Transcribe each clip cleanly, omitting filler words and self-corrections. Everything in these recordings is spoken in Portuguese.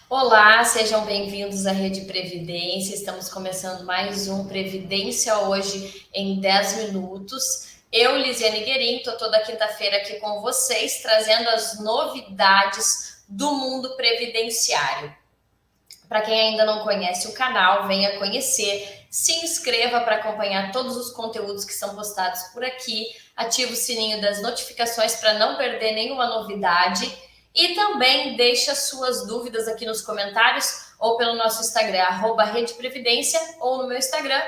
Olá, sejam bem-vindos à Rede Previdência. Estamos começando mais um Previdência hoje em 10 minutos. Eu, Lisiane Guerin, estou toda quinta-feira aqui com vocês, trazendo as novidades do mundo previdenciário. Para quem ainda não conhece o canal, venha conhecer, se inscreva para acompanhar todos os conteúdos que são postados por aqui, ative o sininho das notificações para não perder nenhuma novidade e também deixe as suas dúvidas aqui nos comentários ou pelo nosso Instagram, Rede Previdência, ou no meu Instagram,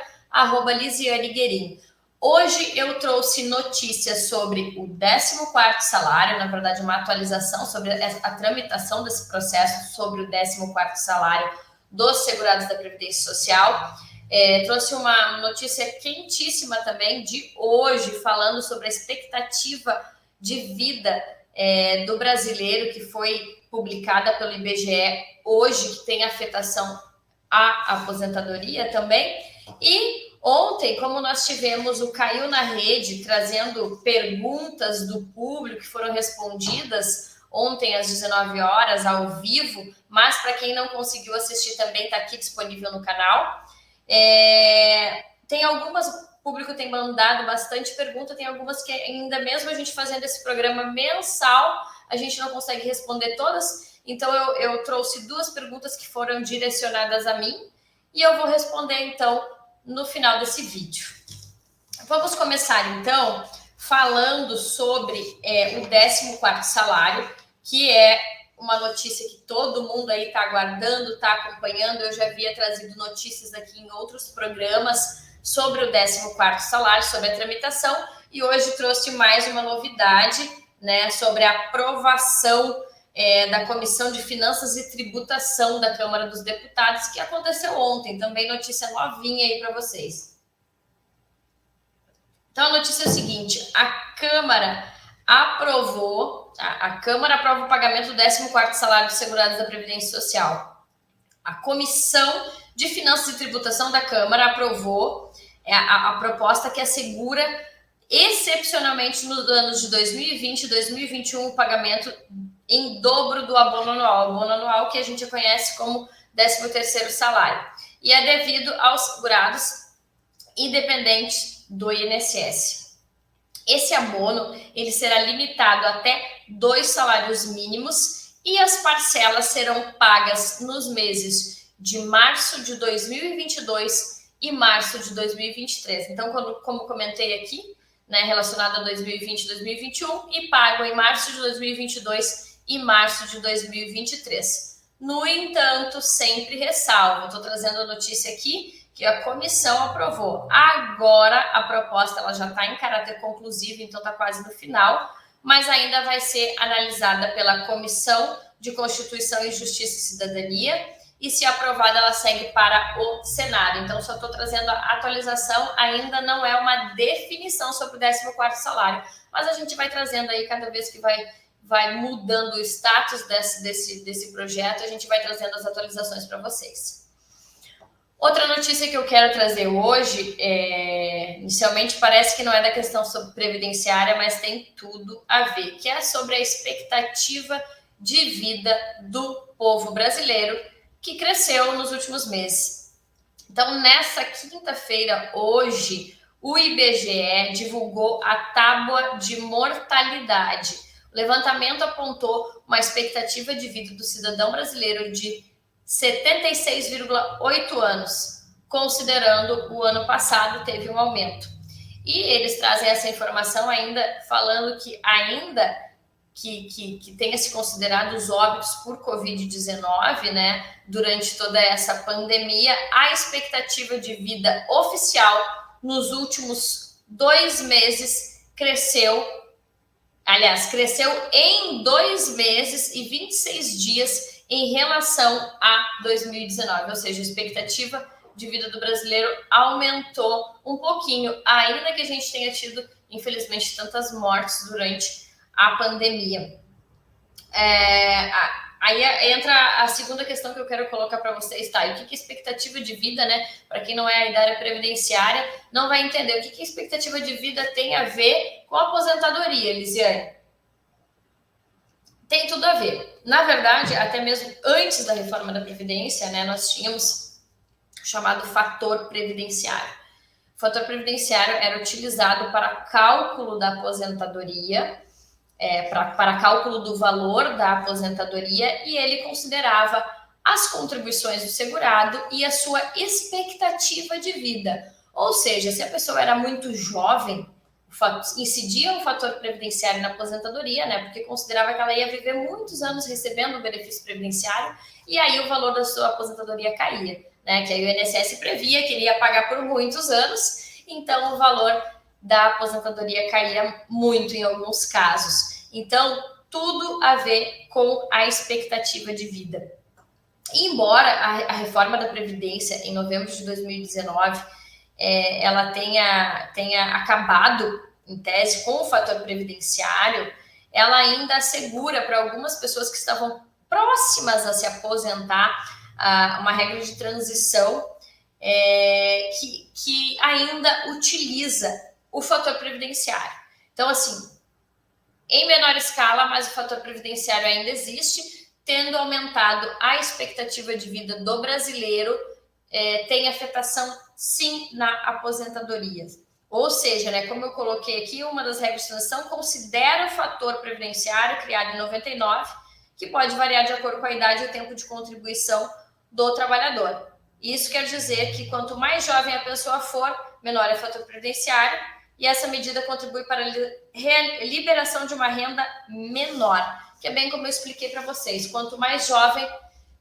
Lisiane Guerin. Hoje eu trouxe notícias sobre o 14º salário, na verdade uma atualização sobre a tramitação desse processo sobre o 14º salário dos segurados da Previdência Social. Trouxe uma notícia quentíssima também de hoje, falando sobre a expectativa de vida do brasileiro, que foi publicada pelo IBGE hoje, que tem afetação à aposentadoria também. E ontem, como nós tivemos o Caiu na Rede, trazendo perguntas do público que foram respondidas ontem às 19 horas, ao vivo, mas para quem não conseguiu assistir também está aqui disponível no canal. Tem algumas, o público tem mandado bastante pergunta, tem algumas que ainda mesmo a gente fazendo esse programa mensal, a gente não consegue responder todas, então eu trouxe duas perguntas que foram direcionadas a mim, e eu vou responder então no final desse vídeo. Vamos começar então falando sobre o 14º salário, que é uma notícia que todo mundo aí está aguardando, está acompanhando. Eu já havia trazido notícias aqui em outros programas sobre o 14º salário, sobre a tramitação, e hoje trouxe mais uma novidade, né, sobre a aprovação da Comissão de Finanças e Tributação da Câmara dos Deputados, que aconteceu ontem. Também notícia novinha aí para vocês. Então, a notícia é o seguinte: a Câmara aprovou, a Câmara aprova o pagamento do 14º salário dos segurados da Previdência Social. A Comissão de Finanças e Tributação da Câmara aprovou a proposta que assegura, excepcionalmente nos anos de 2020 e 2021, o pagamento em dobro do abono anual que a gente conhece como 13º salário. E é devido aos segurados independentes do INSS. Esse abono ele será limitado até 2 salários mínimos e as parcelas serão pagas nos meses de março de 2022 e março de 2023. Então, como comentei aqui, né, relacionado a 2020 e 2021, e pago em março de 2022 e março de 2023. No entanto, sempre ressalvo, estou trazendo a notícia aqui, que a comissão aprovou. Agora, a proposta ela já está em caráter conclusivo, então está quase no final, mas ainda vai ser analisada pela Comissão de Constituição e Justiça e Cidadania, e se aprovada, ela segue para o Senado. Então, só estou trazendo a atualização, ainda não é uma definição sobre o 14º salário, mas a gente vai trazendo aí, cada vez que vai mudando o status desse projeto, a gente vai trazendo as atualizações para vocês. Outra notícia que eu quero trazer hoje, inicialmente parece que não é da questão sobre previdenciária, mas tem tudo a ver, que é sobre a expectativa de vida do povo brasileiro, que cresceu nos últimos meses. Então, nessa quinta-feira, hoje, o IBGE divulgou a tábua de mortalidade. O levantamento apontou uma expectativa de vida do cidadão brasileiro de 76,8 anos, considerando o ano passado teve um aumento. E eles trazem essa informação ainda falando que tenha se considerado os óbitos por Covid-19, né, durante toda essa pandemia, a expectativa de vida oficial nos últimos 2 meses cresceu em 2 meses e 26 dias em relação a 2019, ou seja, a expectativa de vida do brasileiro aumentou um pouquinho, ainda que a gente tenha tido, infelizmente, tantas mortes durante a pandemia. Aí entra a segunda questão que eu quero colocar para vocês, tá? E o que é expectativa de vida, né? Para quem não é aí da área previdenciária, não vai entender o que a expectativa de vida tem a ver com a aposentadoria, Lisiane. Tem tudo a ver. Na verdade, até mesmo antes da reforma da Previdência, né, nós tínhamos o chamado fator previdenciário. O fator previdenciário era utilizado para cálculo da aposentadoria, para cálculo do valor da aposentadoria, e ele considerava as contribuições do segurado e a sua expectativa de vida. Ou seja, se a pessoa era muito jovem, incidia um fator previdenciário na aposentadoria, né? Porque considerava que ela ia viver muitos anos recebendo o benefício previdenciário, e aí o valor da sua aposentadoria caía, né? Que aí o INSS previa que ele ia pagar por muitos anos, então o valor da aposentadoria caía muito em alguns casos. Então, tudo a ver com a expectativa de vida. E embora a reforma da Previdência, em novembro de 2019, ela tenha acabado, em tese, com o fator previdenciário, ela ainda assegura para algumas pessoas que estavam próximas a se aposentar uma regra de transição que ainda utiliza o fator previdenciário. Então, assim, em menor escala, mas o fator previdenciário ainda existe, tendo aumentado a expectativa de vida do brasileiro, tem afetação, sim, na aposentadoria. Ou seja, né, como eu coloquei aqui, uma das regras de transição considera o fator previdenciário criado em 99, que pode variar de acordo com a idade e o tempo de contribuição do trabalhador. Isso quer dizer que quanto mais jovem a pessoa for, menor é o fator previdenciário, e essa medida contribui para a liberação de uma renda menor, que é bem como eu expliquei para vocês. Quanto mais jovem,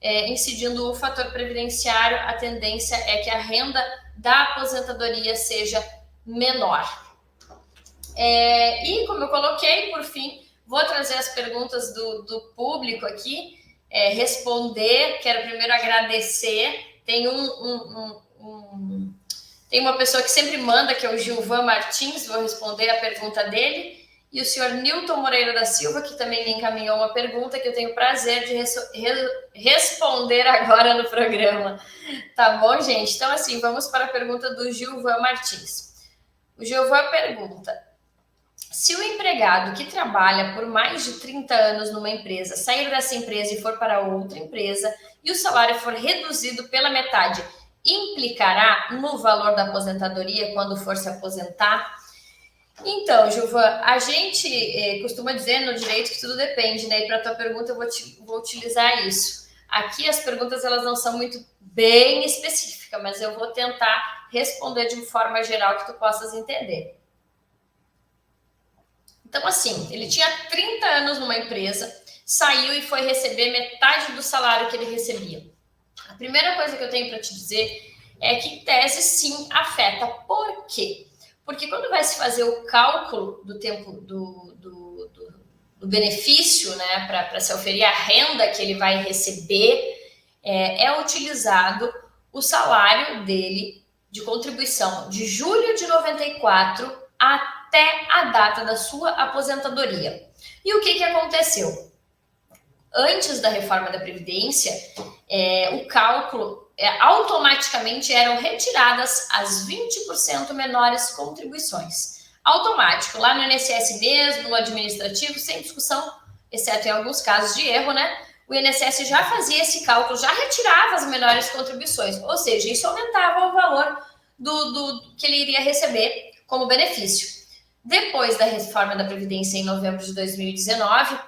incidindo o fator previdenciário, a tendência é que a renda da aposentadoria seja menor. E como eu coloquei, por fim, vou trazer as perguntas do público aqui, responder. Quero primeiro agradecer. Tem tem uma pessoa que sempre manda, que é o Gilvan Martins, vou responder a pergunta dele, e o senhor Nilton Moreira da Silva, que também me encaminhou uma pergunta que eu tenho o prazer de responder agora no programa. Tá bom, gente? Então, assim, vamos para a pergunta do Gilvan Martins. O Gilvan pergunta: se o empregado que trabalha por mais de 30 anos numa empresa sair dessa empresa e for para outra empresa e o salário for reduzido pela metade, implicará no valor da aposentadoria quando for se aposentar? Então, Gilvan, a gente costuma dizer no direito que tudo depende, né? E para a tua pergunta eu vou utilizar isso. Aqui as perguntas elas não são muito bem específicas, mas eu vou tentar responder de uma forma geral que tu possas entender. Então, assim, ele tinha 30 anos numa empresa, saiu e foi receber metade do salário que ele recebia. A primeira coisa que eu tenho para te dizer é que, em tese, sim, afeta. Por quê? Porque quando vai se fazer o cálculo do tempo do benefício, né, para se oferir a renda que ele vai receber, é utilizado o salário dele de contribuição de julho de 94 até a data da sua aposentadoria. E o que aconteceu? Antes da reforma da Previdência, o cálculo automaticamente eram retiradas as 20% menores contribuições. Automático, lá no INSS mesmo, no administrativo, sem discussão, exceto em alguns casos de erro, né? O INSS já fazia esse cálculo, já retirava as menores contribuições, ou seja, isso aumentava o valor do que ele iria receber como benefício. Depois da reforma da Previdência em novembro de 2019,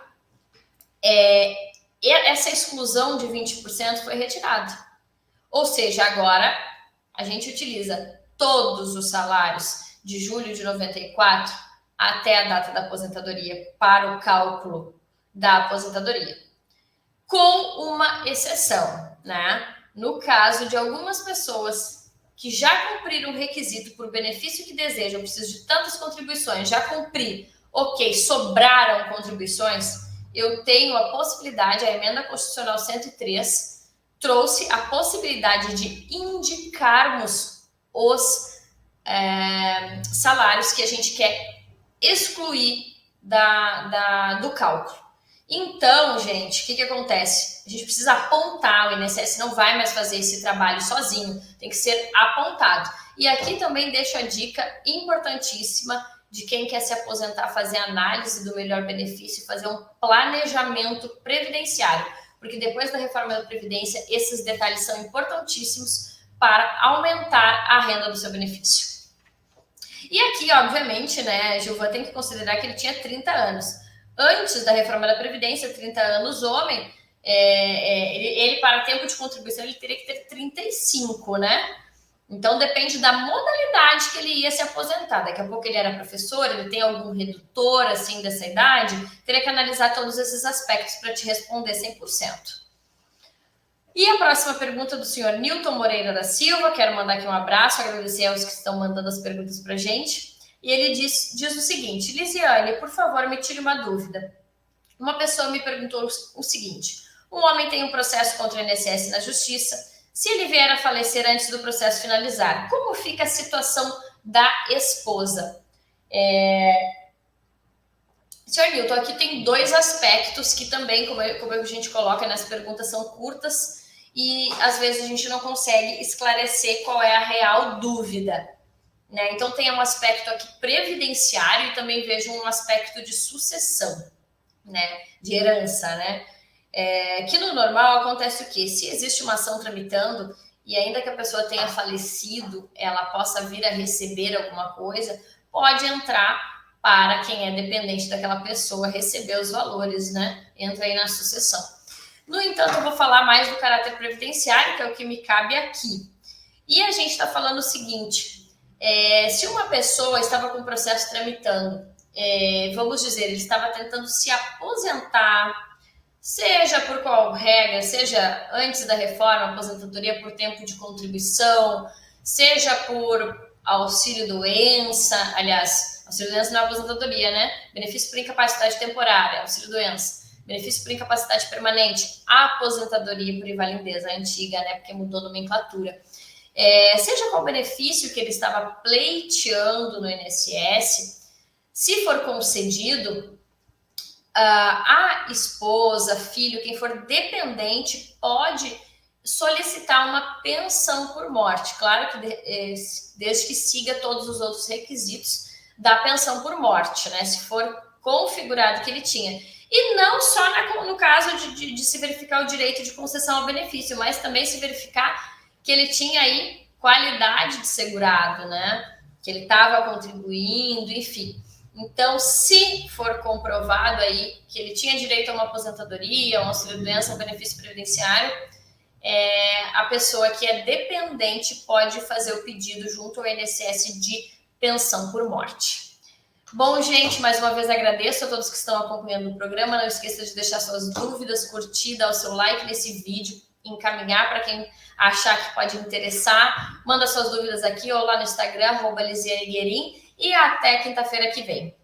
essa exclusão de 20% foi retirada. Ou seja, agora a gente utiliza todos os salários de julho de 94 até a data da aposentadoria para o cálculo da aposentadoria. Com uma exceção, né? No caso de algumas pessoas que já cumpriram o requisito por benefício que desejam, preciso de tantas contribuições, já cumpri, ok, sobraram contribuições, eu tenho a possibilidade, a emenda constitucional 103 trouxe a possibilidade de indicarmos os salários que a gente quer excluir do cálculo. Então, gente, o que acontece? A gente precisa apontar, o INSS não vai mais fazer esse trabalho sozinho, tem que ser apontado. E aqui também deixo a dica importantíssima de quem quer se aposentar, fazer análise do melhor benefício, fazer um planejamento previdenciário, porque depois da reforma da Previdência, esses detalhes são importantíssimos para aumentar a renda do seu benefício. E aqui, obviamente, né, Gilvan tem que considerar que ele tinha 30 anos. Antes da reforma da Previdência, 30 anos homem, ele para tempo de contribuição, ele teria que ter 35, né? Então, depende da modalidade que ele ia se aposentar. Daqui a pouco ele era professor, ele tem algum redutor, assim, dessa idade. Teria que analisar todos esses aspectos para te responder 100%. E a próxima pergunta do senhor Nilton Moreira da Silva. Quero mandar aqui um abraço, agradecer aos que estão mandando as perguntas para a gente. E ele diz o seguinte: Lisiane, por favor, me tire uma dúvida. Uma pessoa me perguntou o seguinte: um homem tem um processo contra o INSS na justiça. Se ele vier a falecer antes do processo finalizar, como fica a situação da esposa? Senhor Nilton, aqui tem dois aspectos que também, como a gente coloca nas perguntas, são curtas e às vezes a gente não consegue esclarecer qual é a real dúvida, né? Então tem um aspecto aqui previdenciário e também vejo um aspecto de sucessão, né? De herança, né? Que no normal acontece o quê? Se existe uma ação tramitando e ainda que a pessoa tenha falecido, ela possa vir a receber alguma coisa, pode entrar para quem é dependente daquela pessoa receber os valores, né? Entra aí na sucessão. No entanto, eu vou falar mais do caráter previdenciário, que é o que me cabe aqui. E a gente está falando o seguinte: se uma pessoa estava com o processo tramitando, vamos dizer, ele estava tentando se aposentar, seja por qual regra, seja antes da reforma, aposentadoria por tempo de contribuição, seja por auxílio-doença, aliás, auxílio-doença não é aposentadoria, né? Benefício por incapacidade temporária, auxílio-doença. Benefício por incapacidade permanente, aposentadoria por invalidez, a antiga, né? Porque mudou a nomenclatura. Seja qual benefício que ele estava pleiteando no INSS, se for concedido, a esposa, filho, quem for dependente pode solicitar uma pensão por morte. Claro que desde que siga todos os outros requisitos da pensão por morte, né? Se for configurado que ele tinha. E não só no caso de se verificar o direito de concessão ao benefício, mas também se verificar que ele tinha aí qualidade de segurado, né? Que ele estava contribuindo, enfim. Então, se for comprovado aí que ele tinha direito a uma aposentadoria, um auxílio-doença, um benefício previdenciário, a pessoa que é dependente pode fazer o pedido junto ao INSS de pensão por morte. Bom, gente, mais uma vez agradeço a todos que estão acompanhando o programa. Não esqueça de deixar suas dúvidas, curtir, dar o seu like nesse vídeo, encaminhar para quem achar que pode interessar. Manda suas dúvidas aqui ou lá no Instagram, @LisianeGuerin. E até quinta-feira que vem.